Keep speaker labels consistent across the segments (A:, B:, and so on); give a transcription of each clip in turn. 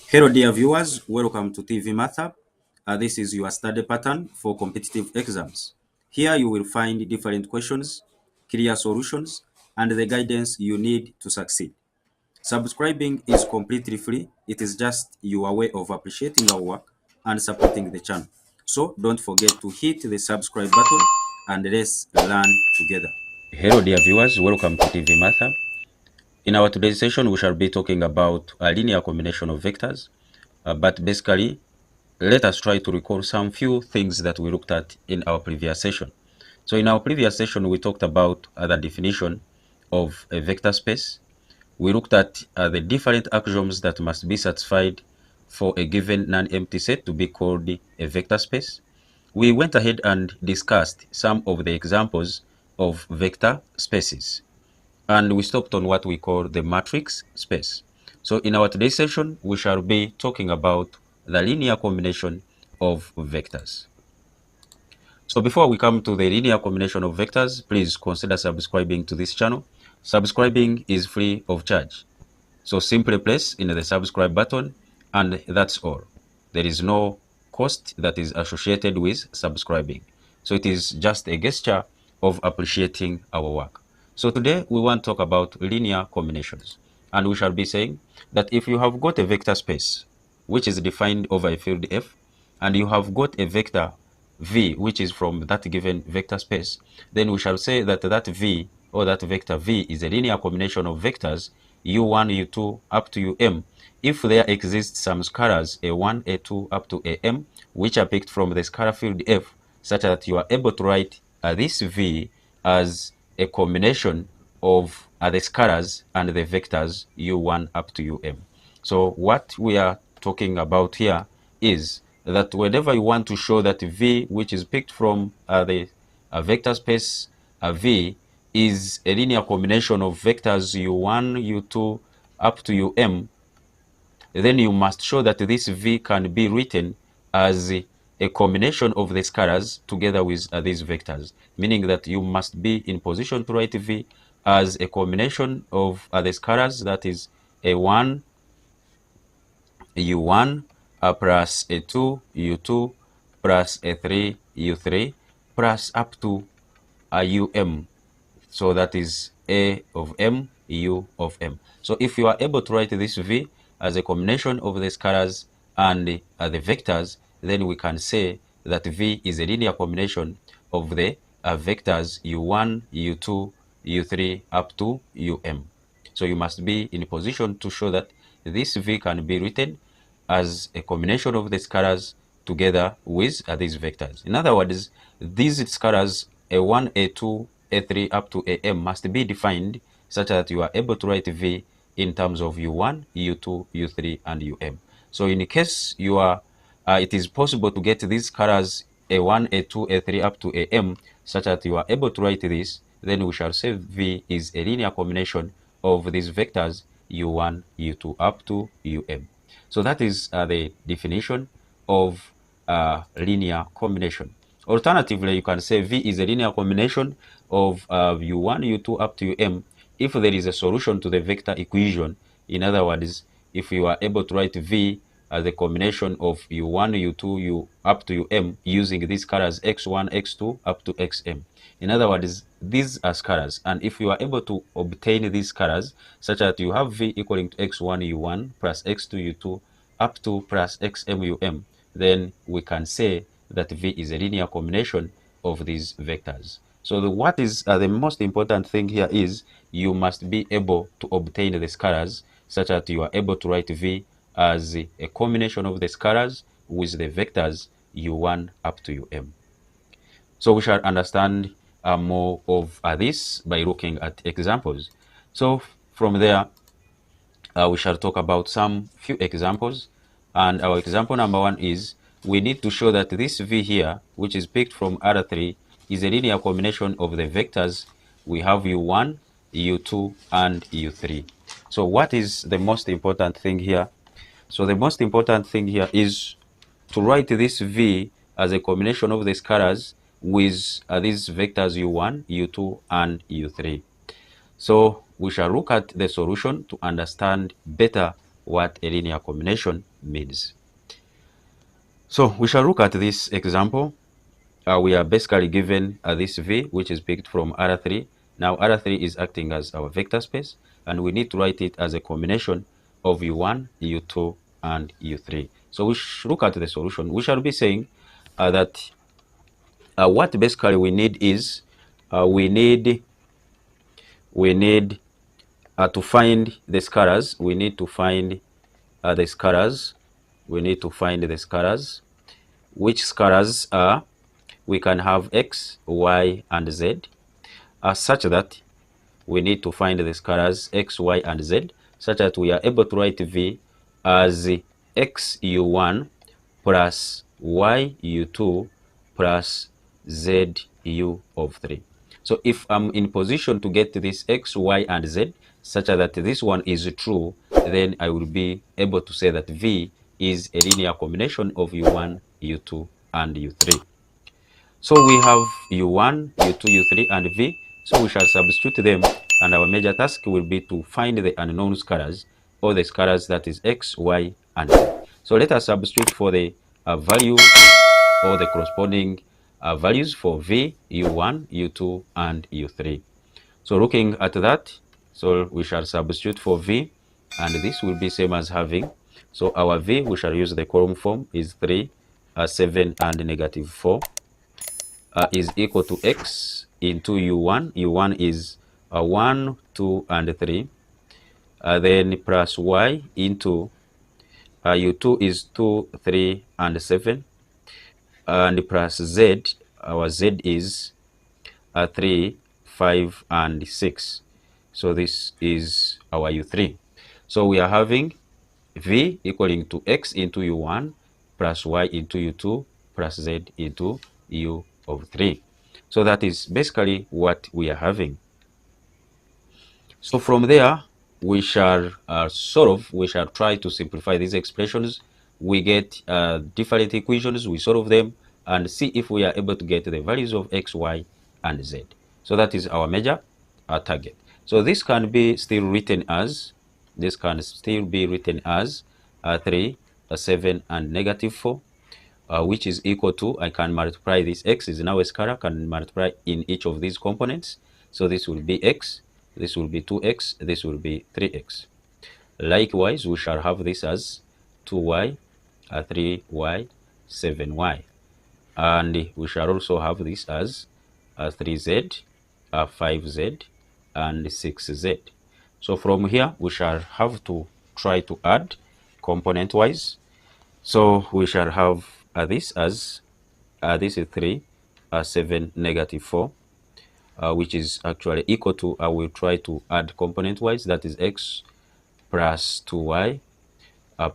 A: Hello dear viewers, welcome to TV Math Hub. This is your study pattern for competitive exams. Here you will find different questions, clear solutions, and the guidance you need to succeed. Subscribing is completely free. It is just your way of appreciating our work and supporting the channel. So don't forget to hit the subscribe button and let's learn together. Hello dear viewers, welcome to TV Math Hub. In our today's session, we shall be talking about a linear combination of vectors. But basically, let us try to recall some few things that we looked at in our previous session. So in our previous session, we talked about the definition of a vector space. We looked at the different axioms that must be satisfied for a given non-empty set to be called a vector space. We went ahead and discussed some of the examples of vector spaces. And we stopped on what we call the matrix space. So in our today's session, we shall be talking about the linear combination of vectors. So before we come to the linear combination of vectors, please consider subscribing to this channel. Subscribing is free of charge. So simply press in the subscribe button and that's all. There is no cost that is associated with subscribing. So it is just a gesture of appreciating our work. So today we want to talk about linear combinations. And we shall be saying that if you have got a vector space, which is defined over a field F, and you have got a vector V, which is from that given vector space, then we shall say that that V or that vector V is a linear combination of vectors u1, u2 up to um if there exists some scalars a1, a2 up to am, which are picked from the scalar field F, such that you are able to write this V as a combination of the scalars and the vectors u1 up to um. So what we are talking about here is that whenever you want to show that V, which is picked from the vector space V, is a linear combination of vectors u1, u2 up to um, then you must show that this V can be written as a combination of the scalars together with these vectors, meaning that you must be in position to write V as a combination of the scalars, that is a1, u1 plus a2, u2 plus a3, u3 plus up to um. So that is a of m, u of m. So if you are able to write this V as a combination of the scalars and the vectors, then we can say that V is a linear combination of the vectors u1, u2, u3 up to um. So you must be in a position to show that this V can be written as a combination of the scalars together with these vectors. In other words, these scalars a1, a2, a3 up to am must be defined such that you are able to write V in terms of u1, u2, u3, and um. So in case you are, it is possible to get these scalars a1, a2, a3 up to am such that you are able to write this, then we shall say V is a linear combination of these vectors u1, u2 up to um. So that is the definition of linear combination. Alternatively, you can say V is a linear combination of u1, u2 up to um if there is a solution to the vector equation. In other words, if you are able to write V as a combination of u1, u2, u up to um using these scalars x1, x2 up to xm. In other words, these are scalars, and if you are able to obtain these scalars such that you have V equaling to x1 u1 plus x2 u2 up to plus xm um, then we can say that V is a linear combination of these vectors. So what is the most important thing here is you must be able to obtain the scalars such that you are able to write V as a combination of the scalars with the vectors u1 up to um. So we shall understand more of this by looking at examples. So from there, we shall talk about some few examples. And our example number one is we need to show that this V here, which is picked from R3, is a linear combination of the vectors. We have u1, u2, and u3. So what is the most important thing here? So the most important thing here is to write this V as a combination of the scalars with these vectors u1, u2, and u3. So we shall look at the solution to understand better what a linear combination means. So we shall look at this example. We are basically given this V, which is picked from R3. Now R3 is acting as our vector space, and we need to write it as a combination of U1, U2, and U3. So we should look at the solution. We shall be saying that what basically we need is we need to find the scalars. We need to find the scalars. We need to find the scalars. Which scalars are, we can have x, y, and z, such that we need to find the scalars x, y, and z, such that we are able to write V as x u1 plus y u2 plus z u of 3. So if I'm in position to get this x, y, and z, such that this one is true, then I will be able to say that V is a linear combination of u1, u2, and u3. So we have u1, u2, u3, and v. So we shall substitute them, and our major task will be to find the unknown scalars, or the scalars that is x, y, and z. So let us substitute for the value or the corresponding values for v, u1, u2, and u3. So looking at that, so we shall substitute for v, and this will be same as having. So our v, we shall use the column form, is 3, 7, and negative 4. Is equal to x into u1. u1 is 1, 2, and 3. Then plus y into u2 is 2, 3, and 7. And plus z, our z is 3, 5, and 6. So this is our u3. So we are having v equaling to x into u1 plus y into u2 plus z into u of 3. So that is basically what we are having. So from there, we shall we shall try to simplify these expressions. We get different equations, we solve them, and see if we are able to get the values of x, y, and z. So that is our major target. So this can be still written as, 3, 7, and negative 4. Which is equal to, I can multiply this, x is now a scalar, can multiply in each of these components. So this will be x, this will be 2x, this will be 3x. Likewise, we shall have this as 2y, 3y, 7y. And we shall also have this as 3z, 5z, and 6z. So from here, we shall have to try to add component-wise. So we shall have this as, this is 3, 7, negative 4, which is actually equal to, I will try to add component-wise, that is x plus 2y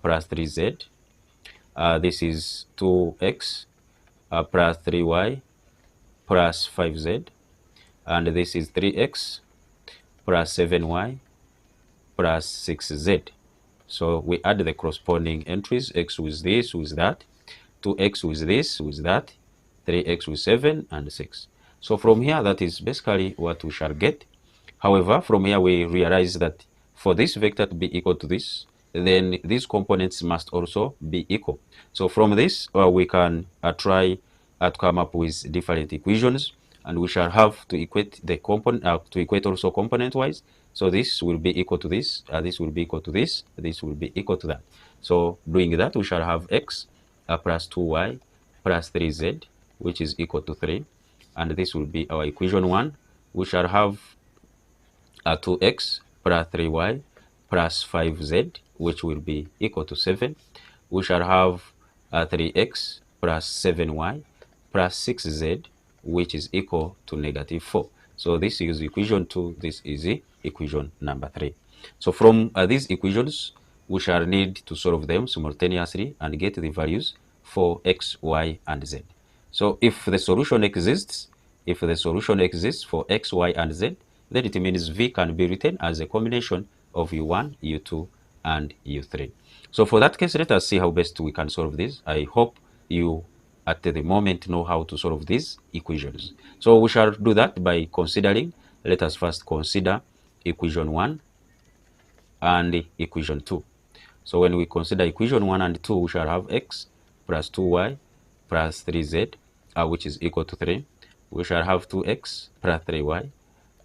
A: plus 3z. This is 2x plus 3y plus 5z. And this is 3x plus 7y plus 6z. So we add the corresponding entries, x with this, with that, 2x with this, with that, 3x with 7, and 6. So from here, that is basically what we shall get. However, from here, we realize that for this vector to be equal to this, then these components must also be equal. So from this, we can try to come up with different equations, and we shall have to equate the component, to equate also component-wise. So this will be equal to this, this will be equal to this, this will be equal to that. So doing that, we shall have x plus 2y plus 3z, which is equal to 3. And this will be our equation 1. We shall have 2x plus 3y plus 5z, which will be equal to 7. We shall have 3x plus 7y plus 6z, which is equal to negative 4. So this is equation 2, this is equation number 3. So from these equations, we shall need to solve them simultaneously and get the values for x, y, and z. So if the solution exists, for x, y, and z, then it means V can be written as a combination of u1, u2, and u3. So for that case, let us see how best we can solve this. I hope you at the moment know how to solve these equations. So we shall do that by considering, let us first consider equation 1 and equation 2. So when we consider equation 1 and 2, we shall have x plus 2y plus 3z, which is equal to 3. We shall have 2x plus 3y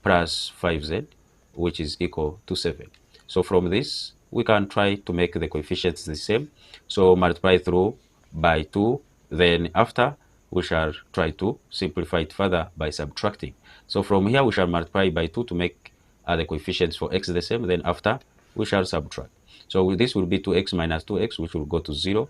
A: plus 5z, which is equal to 7. So from this, we can try to make the coefficients the same. So multiply through by 2, then after, we shall try to simplify it further by subtracting. So from here, we shall multiply by 2 to make the coefficients for x the same, then after, we shall subtract. So this will be 2x minus 2x, which will go to 0.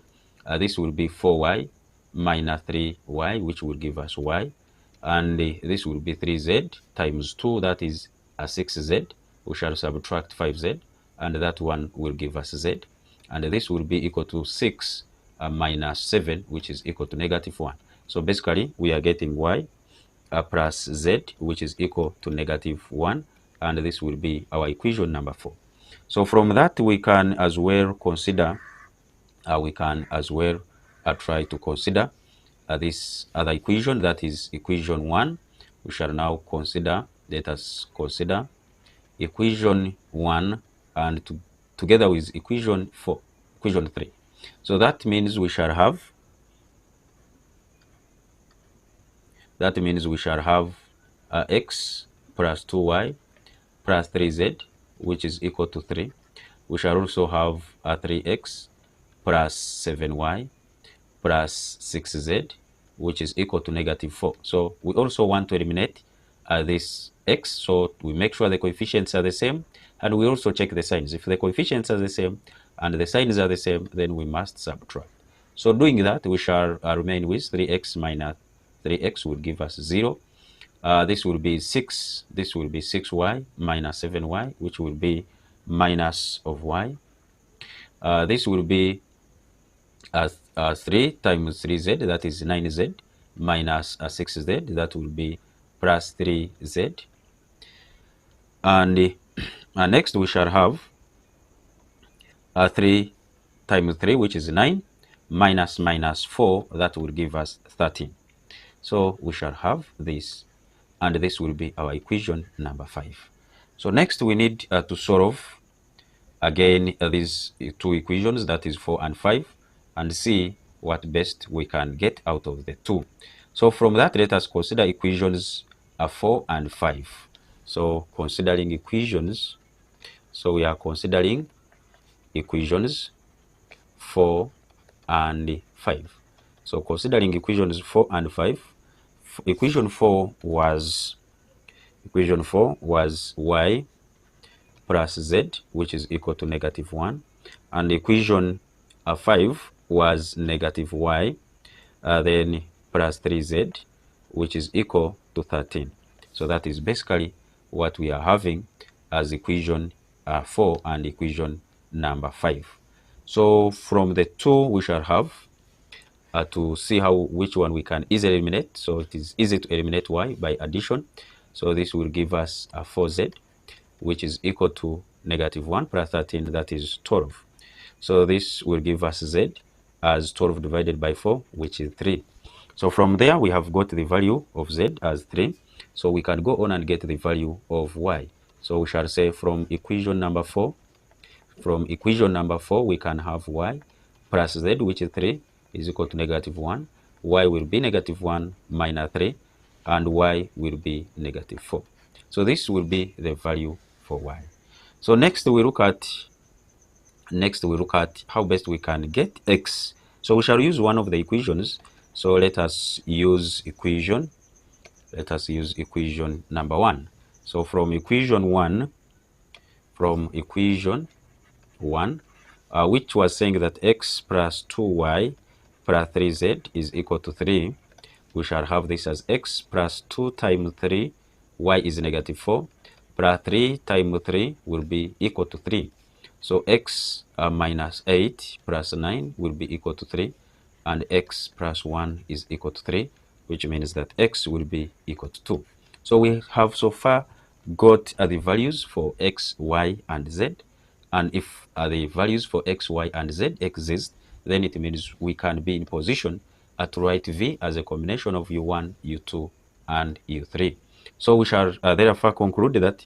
A: This will be 4y minus 3y, which will give us y. And this will be 3z times 2, that is 6z. We shall subtract 5z, and that one will give us z. And this will be equal to 6 minus 7, which is equal to negative 1. So basically, we are getting y plus z, which is equal to negative 1. And this will be our equation number 4. So from that, we can as well consider, try to consider this other equation, that is equation 1. We shall now consider, let us consider equation 1 and together with equation 3. So that means we shall have, x plus 2y plus 3z, which is equal to 3. We shall also have 3x plus 7y plus 6z, which is equal to negative 4. So we also want to eliminate this x, so we make sure the coefficients are the same, and we also check the signs. If the coefficients are the same and the signs are the same, then we must subtract. So doing that, we shall remain with 3x minus 3x will give us 0. This will be 6. This will be 6y minus 7y, which will be minus of y. This will be 3 times 3z, that is 9z, minus 6z, that will be plus 3z. And next we shall have 3 times 3, which is 9, minus 4, that will give us 13. So we shall have this, and this will be our equation number 5. So next we need to solve again these two equations, that is 4 and 5, and see what best we can get out of the two. So from that, let us consider equations 4 and 5. So considering equations, so we are considering equations 4 and 5. So considering equations 4 and 5, equation 4 was y plus z, which is equal to negative 1, and equation 5 was negative y, then plus 3z, which is equal to 13. So that is basically what we are having as equation 4 and equation number 5. So from the two, we shall have to see which one we can easily eliminate. So it is easy to eliminate y by addition. So this will give us 4z, which is equal to negative 1 plus 13, that is 12. So this will give us z as 12 divided by 4, which is 3. So from there, we have got the value of z as 3. So we can go on and get the value of y. So we shall say from equation number 4, we can have y plus z, which is 3, is equal to negative 1. Y will be negative 1 minus 3, and y will be negative 4. So this will be the value for y. So next we look at how best we can get x. So we shall use one of the equations. So let us use equation number 1. So from equation 1, which was saying that x plus 2y plus 3z is equal to 3, we shall have this as x plus 2 times 3, y is negative 4, plus 3 times 3 will be equal to 3. So x minus 8 plus 9 will be equal to 3, and x plus 1 is equal to 3, which means that x will be equal to 2. So we have so far got the values for x, y, and z. And if the values for x, y, and z exist, then it means we can be in position to write v as a combination of u1, u2, and u3. So we shall therefore conclude that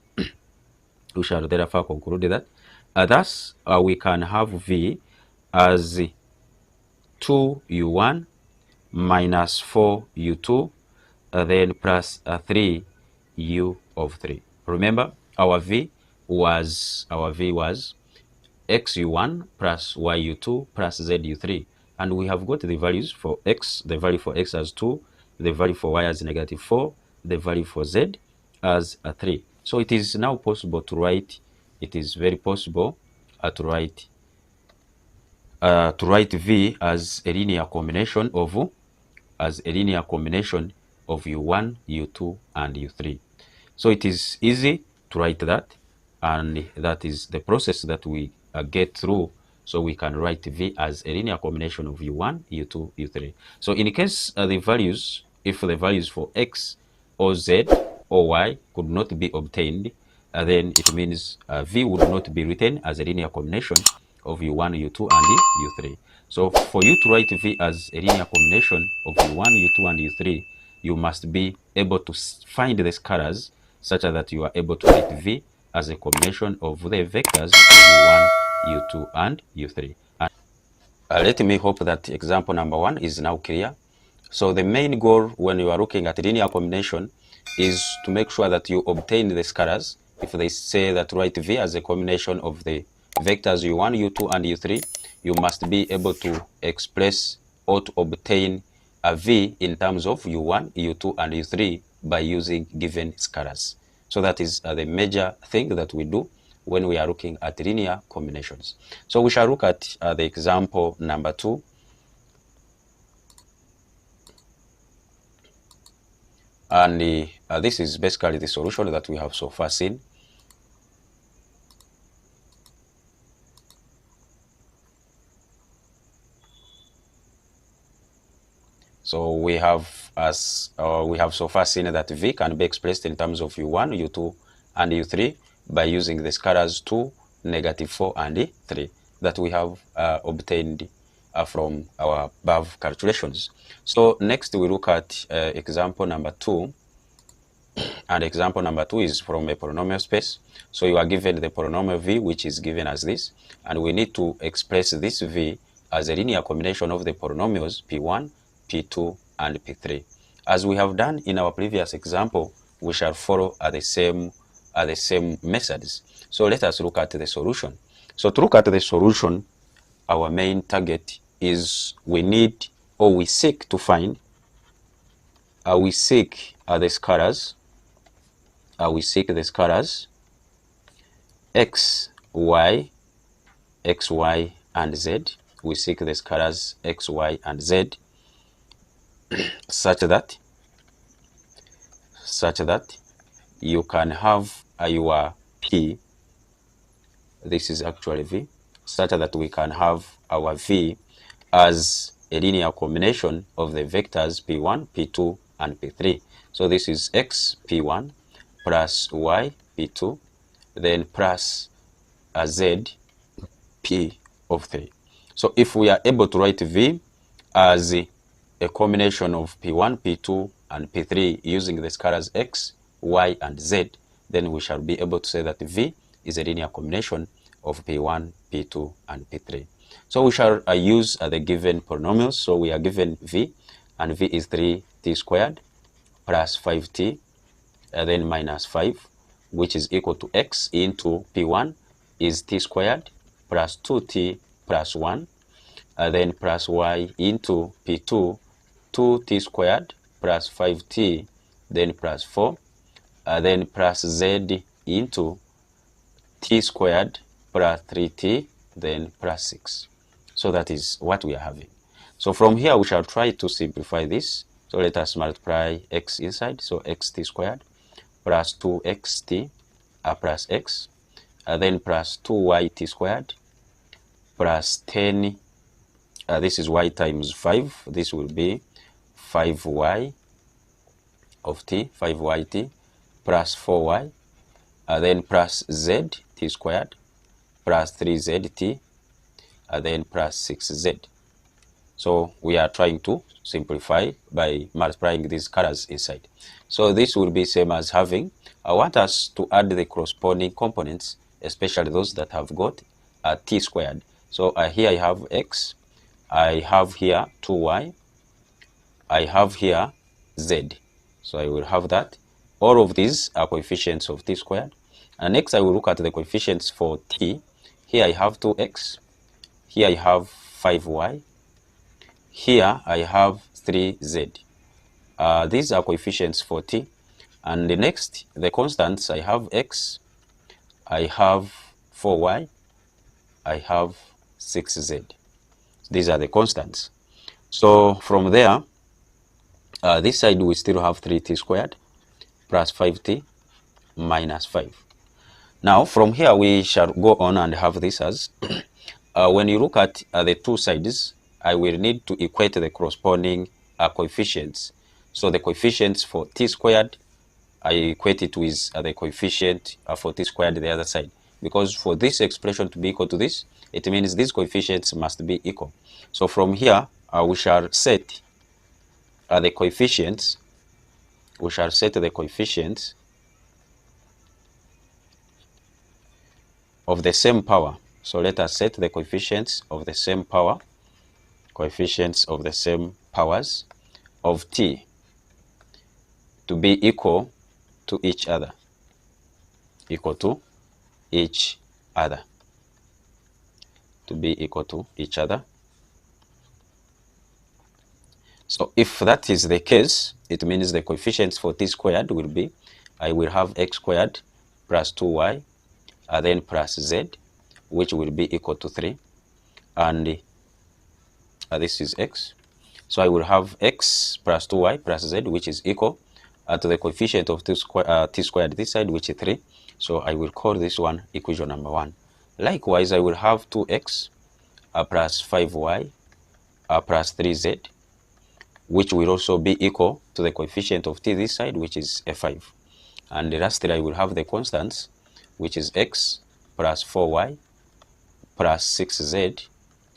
A: Thus, we can have V as 2u1 minus 4u2, then plus 3u of 3. Remember, our V was xu1 plus yu2 plus zu3, and we have got the values for x, the value for x as 2, the value for y as negative 4, the value for z as 3. So it is now possible to write, it is very possible to write V as a linear combination of u1, u2, and u3. So it is easy to write that, and that is the process that we get through. So we can write V as a linear combination of u1, u2, u3. So in case if the values for x or z or y could not be obtained, then it means V would not be written as a linear combination of u1, u2, and u3. So for you to write V as a linear combination of u1, u2, and u3, you must be able to find the scalars such that you are able to write V as a combination of the vectors u1, u2, and u3. Let me hope that example number 1 is now clear. So the main goal when you are looking at linear combination is to make sure that you obtain the scalars. If they say that write V as a combination of the vectors u1, u2, and u3, you must be able to express or to obtain a V in terms of u1, u2, and u3 by using given scalars. So that is the major thing that we do when we are looking at linear combinations. So we shall look at the example number 2. And this is basically the solution that we have so far seen. So we have so far seen that V can be expressed in terms of u1, u2, and u3 by using the scalars 2, negative 4, and 3 that we have obtained from our above calculations. So next we look at example number 2. And example number 2 is from a polynomial space. So you are given the polynomial V, which is given as this, and we need to express this V as a linear combination of the polynomials P1, P2, and P3. As we have done in our previous example, we shall follow the same methods. So let us look at the solution. So to look at the solution, our main target is we seek to find the scalars. We seek the scalars x, y, and z. We seek the scalars x, y, and z such that you can have your P. This is actually V, such that we can have our V as a linear combination of the vectors P1, P2, and P3. So this is x P1 plus y P2, then plus z P of 3. So if we are able to write V as a combination of P1, P2, and P3 using the scalars x, y, and z, then we shall be able to say that V is a linear combination of P1, P2, and P3. So we shall use the given polynomials. So we are given V, and V is 3t squared plus 5t, then minus 5, which is equal to x into P1 is t squared plus 2t plus 1, then plus y into P2, 2t squared plus 5t, then plus 4, then plus z into t squared plus 3t, then plus 6. So that is what we are having. So from here we shall try to simplify this. So let us multiply x inside. So xt squared plus 2xt plus x, then plus 2yt squared plus 10, this is y times 5, this will be 5y of t, 5yt plus 4y, then plus z t squared plus 3zt, then plus 6z. So we are trying to simplify by multiplying these colors inside. So this will be same as having, I want us to add the corresponding components especially those that have got t squared. So here I have x, I have here 2y, I have here z. So I will have that. All of these are coefficients of t squared. And next I will look at the coefficients for t. Here I have 2x, here I have 5y, here I have 3z. These are coefficients for t. And the next, the constants, I have x, I have 4y, I have 6z. These are the constants. So from there, this side we still have 3t squared plus 5t minus 5. Now from here we shall go on and have this as, when you look at the two sides, I will need to equate the corresponding coefficients. So the coefficients for t squared, I equate it with the coefficient for t squared the other side. Because for this expression to be equal to this, it means these coefficients must be equal. So from here, we shall set the coefficients. We shall set the coefficients of the same power. So let us set the coefficients of the same power, coefficients of the same powers of t to be equal to each other, equal to each other, to be equal to each other. So if that is the case, it means the coefficients for t squared will be, I will have x squared plus 2y, then plus z, which will be equal to 3, and this is x. So I will have x plus 2y plus z, which is equal to the coefficient of t squared this side, which is 3. So I will call this one equation number 1. Likewise, I will have 2x plus 5y plus 3z, which will also be equal to the coefficient of t this side, which is a 5. And lastly, I will have the constants, which is x plus 4y plus 6z,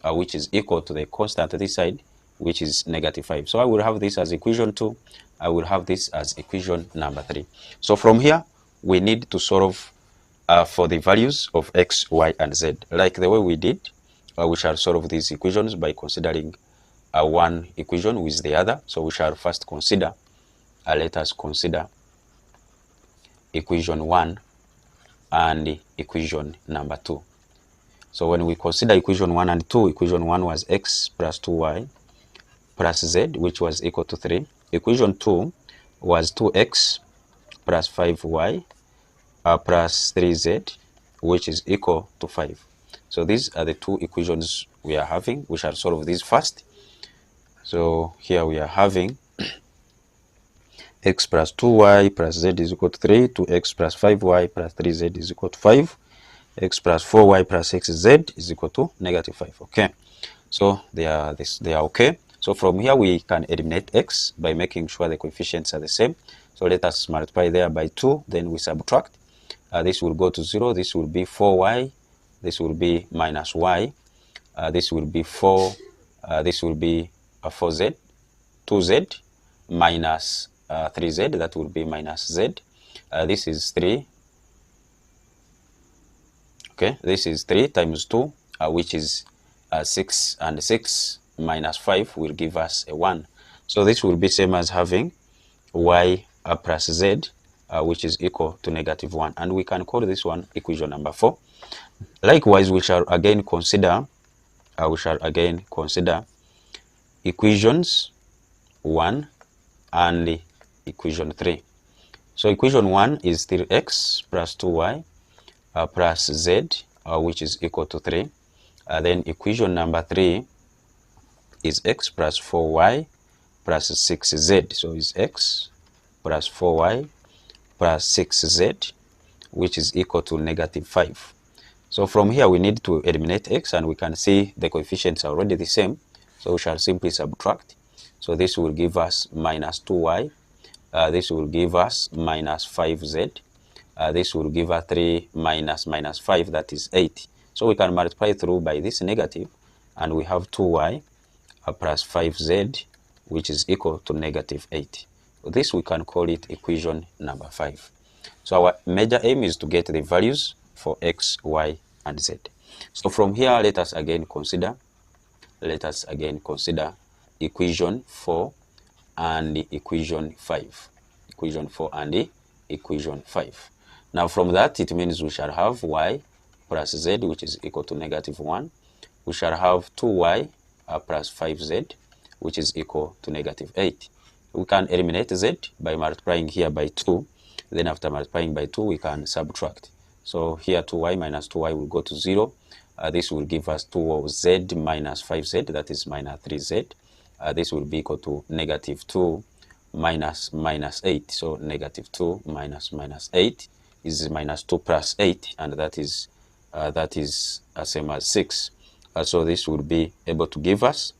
A: which is equal to the constant this side, which is negative 5. So I will have this as equation 2. I will have this as equation number 3. So from here, we need to solve for the values of x, y, and z. Like the way we did, we shall solve these equations by considering one equation with the other. So we shall first consider, let us consider equation 1 and equation number 2. So when we consider equation 1 and 2, equation 1 was x plus 2y plus z, which was equal to 3. Equation 2 was 2x plus 5y plus 3z, which is equal to 5. So these are the two equations we are having. We shall solve these first. So here we are having x plus 2y plus z is equal to 3, 2x plus 5y plus 3z is equal to 5, x plus 4y plus 6z is equal to negative 5. Okay, so they are okay. So from here we can eliminate x by making sure the coefficients are the same. So let us multiply there by 2, then we subtract. This will go to 0, this will be 4y, this will be minus y, this will be 4, this will be 4z, 2z minus 3z, that will be minus z. This is 3. Okay, this is 3 times 2, which is 6, and 6 minus 5 will give us a 1. So this will be same as having y plus z, which is equal to negative 1. And we can call this one equation number 4. Likewise, we shall again consider equations 1 and equation 3. So equation 1 is still x plus 2y plus z, which is equal to 3. Then equation number 3 is x plus 4y plus 6z. So it's x plus 4y plus 6z, which is equal to negative 5. So from here we need to eliminate x, and we can see the coefficients are already the same. So we shall simply subtract. So this will give us minus 2y. This will give us minus 5z. This will give us 3 minus 5, that is 8. So we can multiply through by this negative, and we have 2y plus 5z, which is equal to negative 8. So this we can call it equation number 5. So our major aim is to get the values for x, y, and z. So from here, let us again consider equation 4 and equation 5. Equation 4 and equation 5. Now from that, it means we shall have y plus z, which is equal to -1. We shall have 2y plus 5z, which is equal to -8. We can eliminate z by multiplying here by 2. Then after multiplying by 2, we can subtract. So here 2y minus 2y will go to 0. This will give us 2z minus 5z, that is minus 3z. This will be equal to -2 minus -8. So -2 minus 8 is -2 plus 8, and that is same as 6. So this will be able to give us.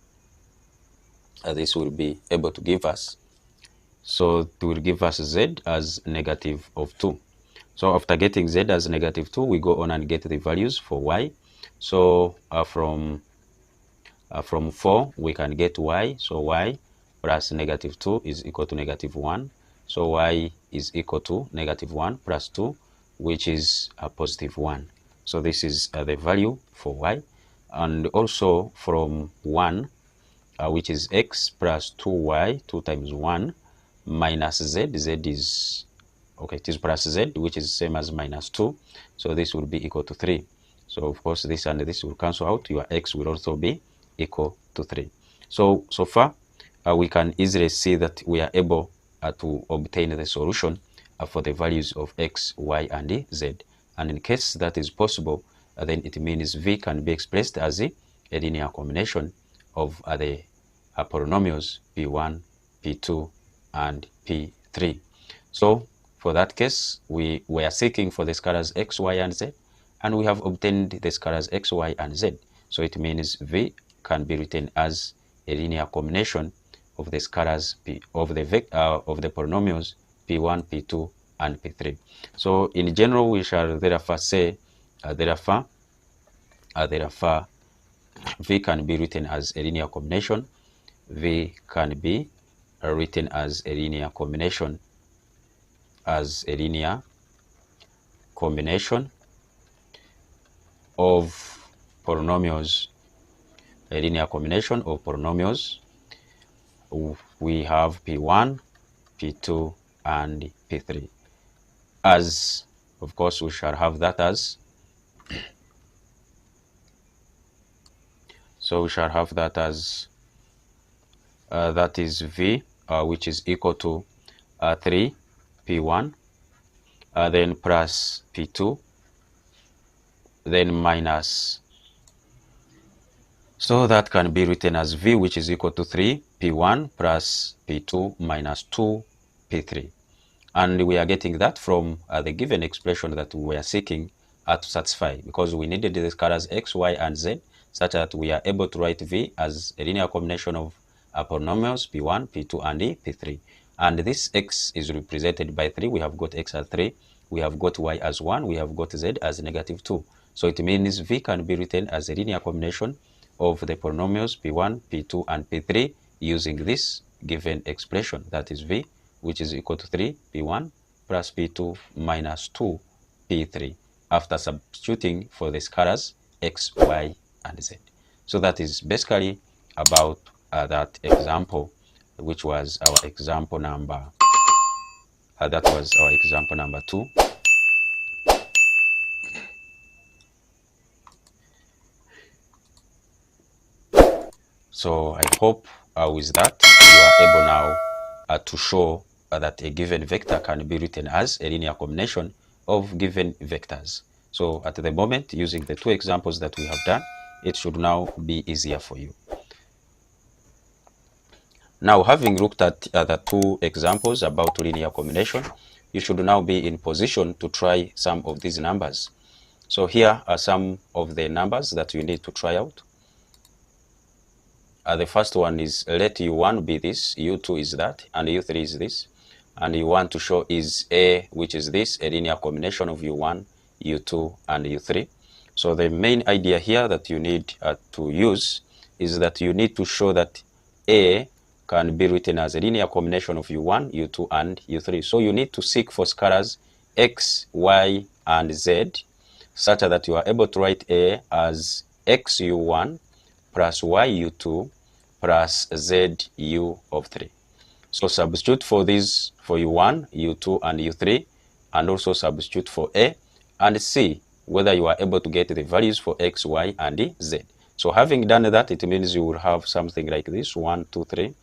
A: So it will give us z as -2. So after getting z as -2, we go on and get the values for y. So from 4, we can get y. So y plus -2 is equal to -1. So y is equal to -1 plus 2, which is a +1. So this is the value for y. And also from 1, which is x plus 2y, 2 times 1, minus z. Z is, okay, it is plus z, which is same as -2. So this will be equal to 3. So of course this and this will cancel out. Your x will also be equal to 3. So far we can easily see that we are able to obtain the solution for the values of x, y, and z. And in case that is possible, then it means v can be expressed as a linear combination of the polynomials p1, p2, and p3. So for that case, we are seeking for the scalars x, y, and z, and we have obtained the scalars x, y, and z. So it means v can be written as a linear combination of the scalars of the polynomials p1, p2, and p3. So in general, we shall therefore say therefore v can be written as a linear combination. V can be written as a linear combination of polynomials. A linear combination of polynomials. We have p1, p2, and p3. As, of course, we shall have that as. So we shall have that as that is v, which is equal to 3 p1, then plus p2, then minus. So that can be written as v, which is equal to 3 p1 plus p2 minus 2 p3. And we are getting that from the given expression that we are seeking to satisfy, because we needed the scalars x, y, and z, such that we are able to write v as a linear combination of polynomials p1, p2, and p3. And this x is represented by 3. We have got x as 3. We have got y as 1. We have got z as -2. So it means v can be written as a linear combination of the polynomials p1, p2, and p3 using this given expression, that is v, which is equal to 3 p1 plus p2 minus 2 p3, after substituting for the scalars x, y, and z. So that is basically about that example, which was our example number. That was our example number 2. So I hope with that you are able now to show that a given vector can be written as a linear combination of given vectors. So at the moment, using the 2 examples that we have done, it should now be easier for you. Now, having looked at the 2 examples about linear combination, you should now be in position to try some of these numbers. So here are some of the numbers that you need to try out. The first one is, let u1 be this, u2 is that, and u3 is this. And you want to show is A, which is this, a linear combination of u1, u2, and u3. So the main idea here that you need to use is that you need to show that A can be written as a linear combination of u1, u2, and u3. So you need to seek for scalars x, y, and z
B: such that you are able to write A as x u1 plus y u2 plus z u of 3. So substitute for these for u1, u2, and u3, and also substitute for A and see whether you are able to get the values for x, y, and z. So having done that, it means you will have something like this, 1, 2, 3,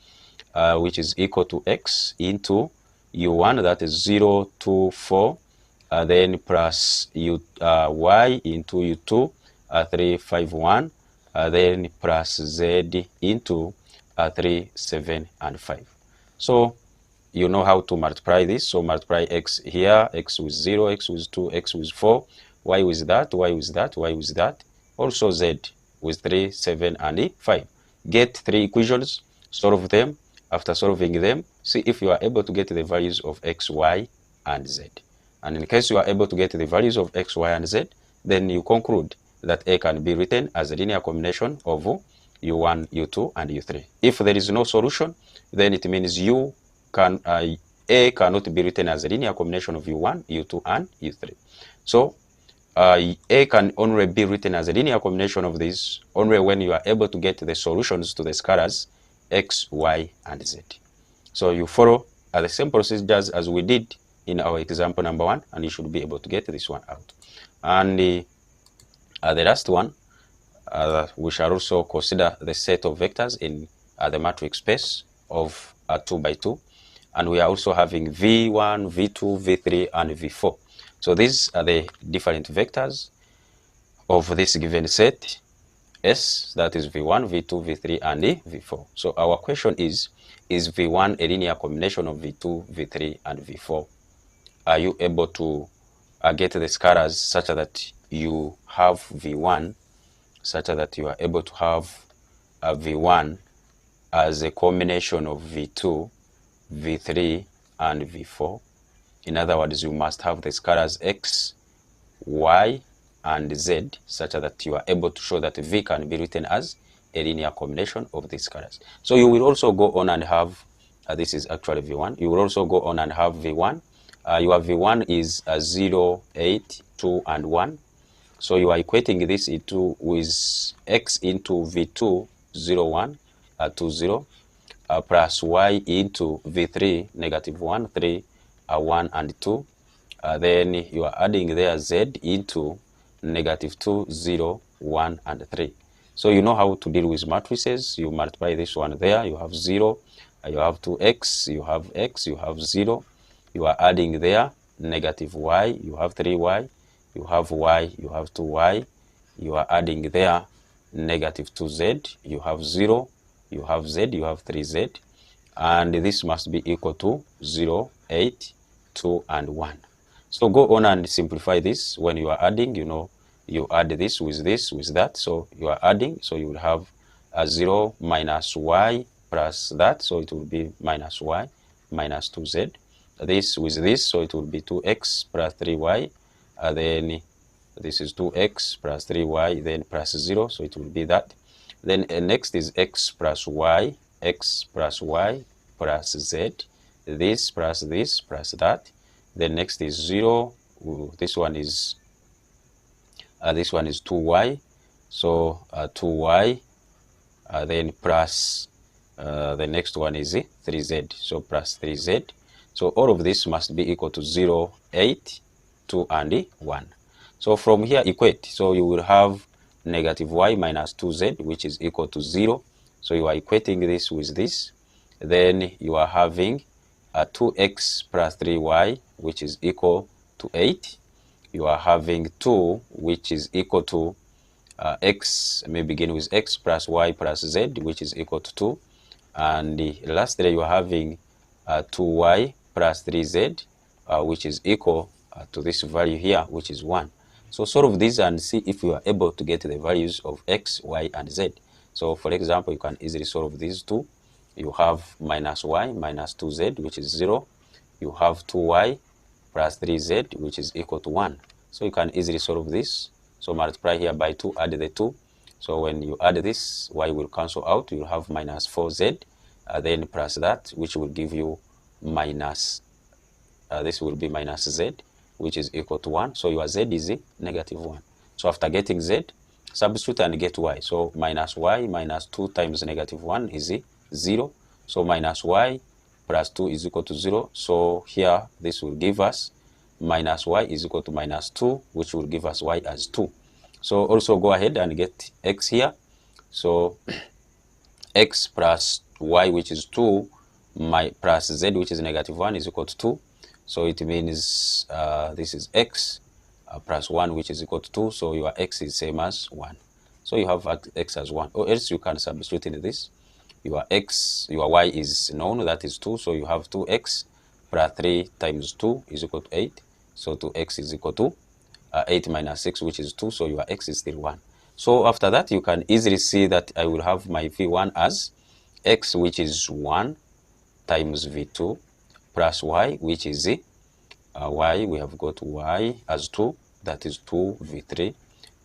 B: which is equal to x into u1, that is 0, 2, 4, then plus y into u2, 3, 5, 1, then plus z into 3, 7, and 5. So you know how to multiply this. So multiply x here, x with 0, x with 2, x with 4, y with that, y with that, y with that. Also z with 3, 7, and 5. Get 3 equations, solve them. After solving them, see if you are able to get the values of x, y, and z. And in case you are able to get the values of x, y, and z, then you conclude that A can be written as a linear combination of u1, u2, and u3. If there is no solution, then it means A cannot be written as a linear combination of u1, u2, and u3. So A can only be written as a linear combination of these only when you are able to get the solutions to the scalars x, y, and z. So you follow the same procedures as we did in our example number 1, and you should be able to get this one out. And the last one, we shall also consider the set of vectors in the matrix space of 2 by 2. And we are also having v1, v2, v3, and v4. So these are the different vectors of this given set S, that is v1, v2, v3, and v4. So our question is v1 a linear combination of v2, v3, and v4? Are you able to get the scalars such that you have v1, such that you are able to have v1 as a combination of v2, v3, and v4? In other words, you must have the scalars x, y, and z such that you are able to show that v can be written as a linear combination of these scalars. So you will also go on and have, this is actually v1, you will also go on and have v1. Your v1 is 0, 8, 2, and 1. So you are equating this into with x into v2, 0, 1, 2, 0, plus y into v3, negative 1, 3, 1, and 2. Then you are adding there z into negative 2, 0, 1, and 3. So you know how to deal with matrices. You multiply this one there, you have 0, you have 2x, you have x, you have 0. You are adding there negative y, you have 3y, you have y, you have 2y. You are adding there negative 2z, you have 0, you have z, you have 3z. And this must be equal to 0, 8, 2, and 1. So go on and simplify this. When you are adding, you know, you add this, with that. So you are adding, so you will have a 0 minus y plus that. So it will be minus y minus 2z. This with this, so it will be 2x plus 3y. Then this is 2x plus 3y, then plus 0. So it will be that. Then next is x plus y plus z. This plus that. Then next is 0. This one is 2y. So 2y. Then plus the next one is 3z. So plus 3z. So all of this must be equal to 0, 8, 2, and 1. So from here equate. So you will have negative y minus 2z, which is equal to 0. So you are equating this with this. Then you are having 2x plus 3y, which is equal to 8. You are having 2, which is equal to x, may begin with x plus y plus z, which is equal to 2. And lastly, you are having 2y plus 3z, which is equal to this value here, which is 1. So solve this and see if you are able to get the values of x, y, and z. So for example, you can easily solve these two. You have minus y minus 2z, which is 0. You have 2y plus 3z, which is equal to 1. So you can easily solve this. So multiply here by 2, add the 2. So when you add this, y will cancel out. You'll have minus 4z, then plus that, which will give you minus, this will be minus z. which is equal to 1. So your z is negative 1. So after getting z, substitute and get y. So minus y minus 2 times negative 1 is 0. So minus y plus 2 is equal to 0. So here this will give us minus y is equal to minus 2, which will give us y as 2. So also go ahead and get x here. So x plus y, which is 2, plus z, which is negative 1, is equal to 2. So it means this is x plus 1, which is equal to 2. So your x is same as 1. So you have x as 1. Or else you can substitute in this. Your y is known, that is 2. So you have 2x plus 3 times 2 is equal to 8. So 2x is equal to 8 minus 6, which is 2. So your x is still 1. So after that, you can easily see that I will have my v1 as x, which is 1 times v2 plus y, which is y. We have got y as 2, that is 2 v3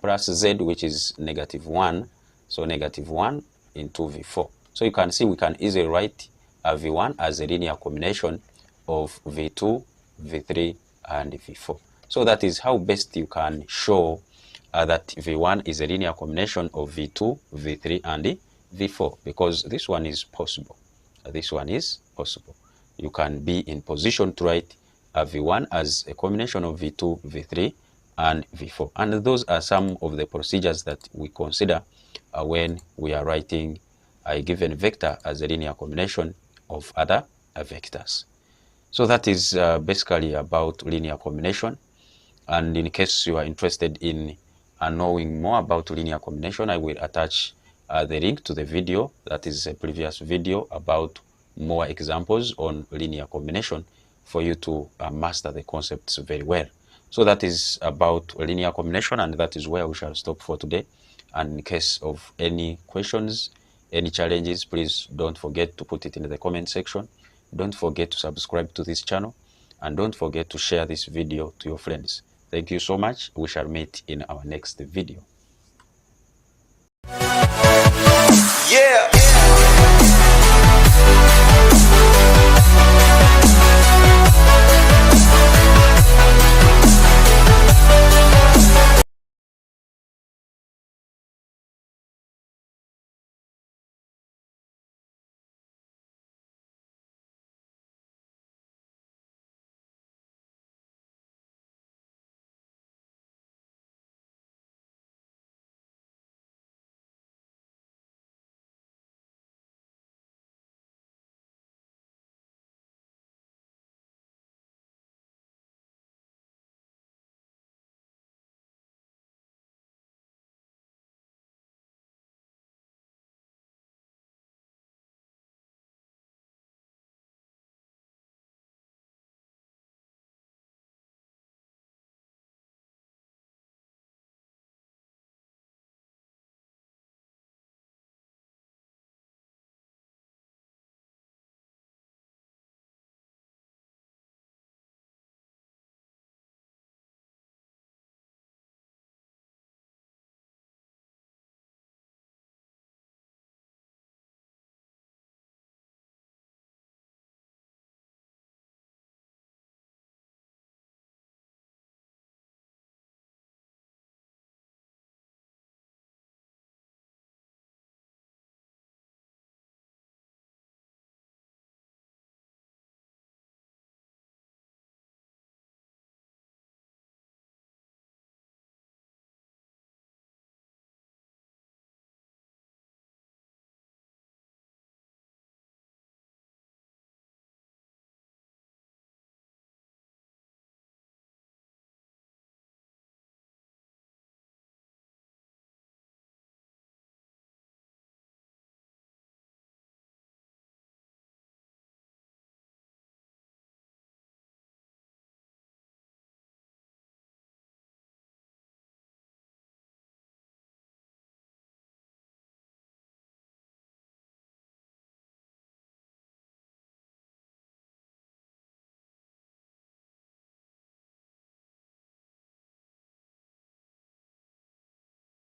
B: plus z, which is negative 1. So negative 1 into v4. So you can see we can easily write v1 as a linear combination of v2, v3, and v4. So that is how best you can show that v1 is a linear combination of v2, v3, and v4, because this one is possible. This one is possible. You can be in position to write v1 as a combination of v2, v3, and v4. And those are some of the procedures that we consider when we are writing a given vector as a linear combination of other vectors. So that is basically about linear combination. And in case you are interested in knowing more about linear combination, I will attach the link to the video. That is a previous video about more examples on linear combination for you to master the concepts very well. So that is about linear combination, and that is where we shall stop for today. And in case of any questions, any challenges, please don't forget to put it in the comment section. Don't forget to subscribe to this channel, and don't forget to share this video to your friends. Thank you so much. We shall meet in our next video.
C: Yeah.